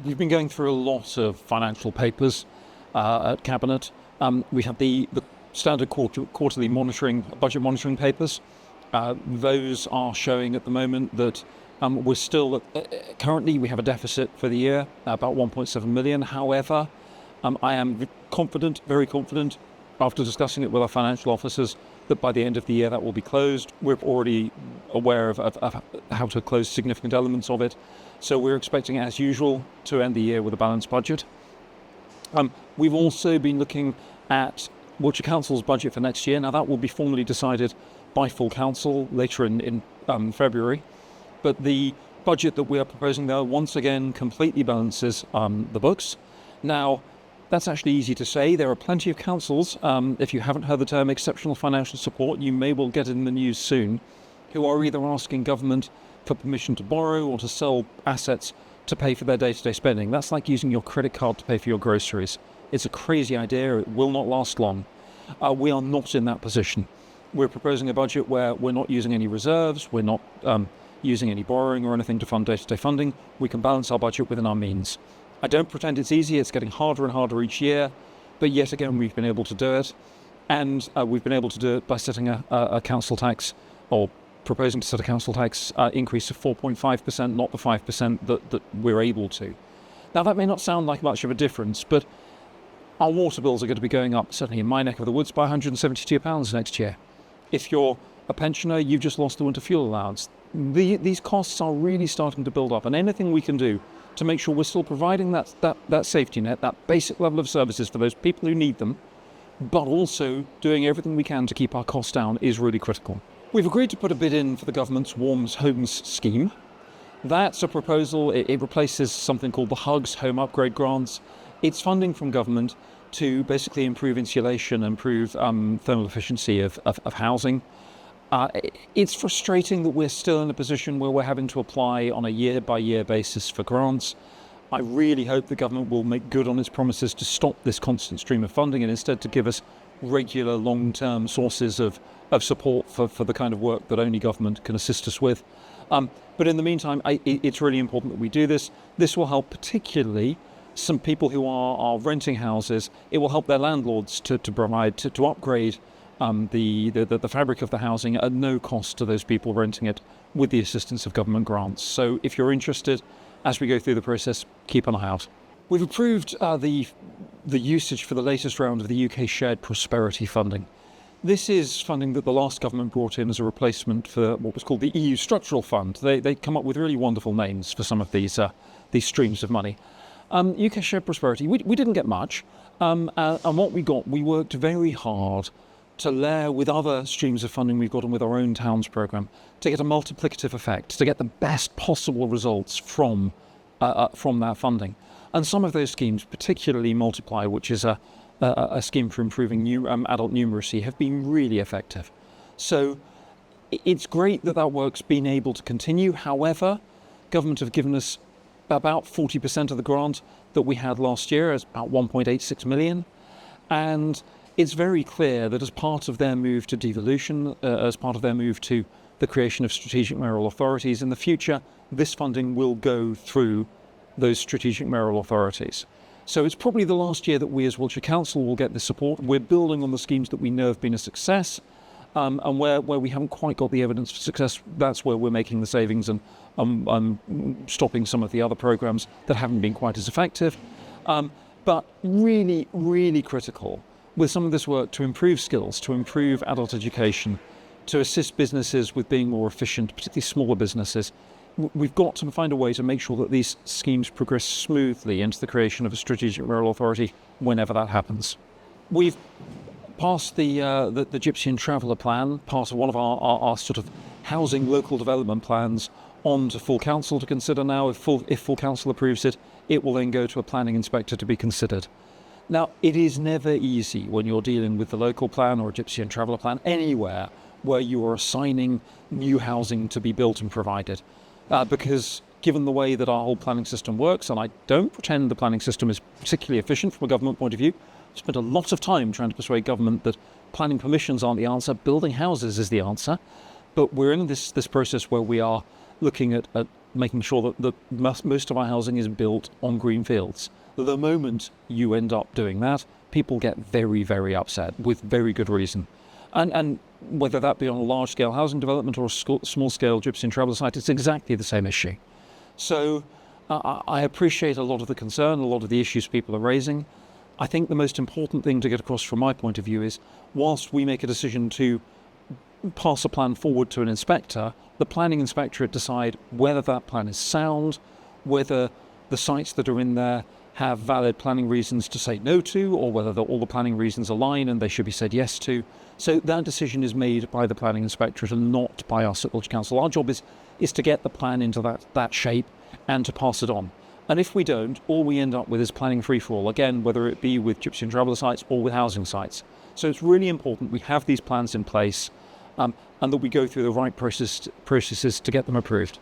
we've been going through a lot of financial papers at Cabinet. We have the standard quarterly budget monitoring papers. Those are showing at the moment that we're still, currently we have a deficit for the year, about 1.7 million. However, I am confident, very confident, after discussing it with our financial officers, that by the end of the year that will be closed. We're already aware of how to close significant elements of it. So we're expecting, as usual, to end the year with a balanced budget. We've also been looking at Wiltshire Council's budget for next year. Now that will be formally decided by full council later in February. But the budget that we are proposing there once again completely balances the books. Now, that's actually easy to say. There are plenty of councils, if you haven't heard the term exceptional financial support, you may well get it in the news soon, who are either asking government for permission to borrow or to sell assets to pay for their day-to-day spending. That's like using your credit card to pay for your groceries. It's a crazy idea. It will not last long. We are not in that position. We're proposing a budget where we're not using any reserves, we're not using any borrowing or anything to fund day-to-day funding. We can balance our budget within our means. I don't pretend it's easy. It's getting harder and harder each year, but yet again we've been able to do it, and we've been able to do it by setting a council tax, or proposing to set a council tax increase of 4.5%, not the 5% that we're able to. Now that may not sound like much of a difference, but our water bills are going to be going up, certainly in my neck of the woods, by £172 next year. If you're a pensioner, you've just lost the winter fuel allowance. These costs are really starting to build up, and anything we can do to make sure we're still providing that safety net, that basic level of services for those people who need them, but also doing everything we can to keep our costs down is really critical. We've agreed to put a bid in for the government's Warm Homes scheme. That's a proposal. It replaces something called the HUGS, Home Upgrade Grants. It's funding from government to basically improve insulation, improve thermal efficiency of housing. It's frustrating that we're still in a position where we're having to apply on a year-by-year basis for grants. I really hope the government will make good on its promises to stop this constant stream of funding and instead to give us regular long-term sources of support for the kind of work that only government can assist us with. But in the meantime, it's really important that we do this. This will help particularly some people who are renting houses. It will help their landlords to upgrade the fabric of the housing at no cost to those people renting it, with the assistance of government grants. So if you're interested, as we go through the process, keep an eye out. We've approved the usage for the latest round of the UK Shared Prosperity funding. This is funding that the last government brought in as a replacement for what was called the EU Structural Fund. They come up with really wonderful names for some of these streams of money. UK Shared Prosperity, we didn't get much, and what we got, we worked very hard to layer with other streams of funding we've gotten with our own towns programme to get a multiplicative effect, to get the best possible results from that funding. And some of those schemes, particularly Multiply, which is a scheme for improving adult numeracy, have been really effective. So it's great that work's been able to continue. However, government have given us about 40% of the grant that we had last year, as about 1.86 million. And it's very clear that as part of their move to devolution, as part of their move to the creation of strategic mayoral authorities in the future, this funding will go through those strategic mayoral authorities. So it's probably the last year that we as Wiltshire Council will get this support. We're building on the schemes that we know have been a success, and where we haven't quite got the evidence for success, that's where we're making the savings and stopping some of the other programmes that haven't been quite as effective. But really, really critical with some of this work to improve skills, to improve adult education, to assist businesses with being more efficient, particularly smaller businesses. We've got to find a way to make sure that these schemes progress smoothly into the creation of a strategic mayoral authority whenever that happens. We've passed the Gypsy and Traveller plan, part of one of our sort of housing local development plans, on to full council to consider now. If full council approves it, it will then go to a planning inspector to be considered. Now, it is never easy when you're dealing with the local plan or a Gypsy and Traveller plan anywhere where you are assigning new housing to be built and provided. Because given the way that our whole planning system works, and I don't pretend the planning system is particularly efficient from a government point of view, I've spent a lot of time trying to persuade government that planning permissions aren't the answer, building houses is the answer. But we're in this process where we are looking at making sure that most of our housing is built on green fields. The moment you end up doing that, people get very, very upset with very good reason. And whether that be on a large-scale housing development or a small-scale gypsy and traveller site, it's exactly the same issue. So I appreciate a lot of the concern, a lot of the issues people are raising. I think the most important thing to get across from my point of view is, whilst we make a decision to pass a plan forward to an inspector, the planning inspectorate decide whether that plan is sound, whether the sites that are in there have valid planning reasons to say no to, or whether all the planning reasons align and they should be said yes to. So that decision is made by the planning inspectorate and not by us at Wiltshire Council. Our job is to get the plan into that shape and to pass it on. And if we don't, all we end up with is planning free-for-all, again, whether it be with gypsy and traveller sites or with housing sites. So it's really important we have these plans in place and that we go through the right processes to get them approved.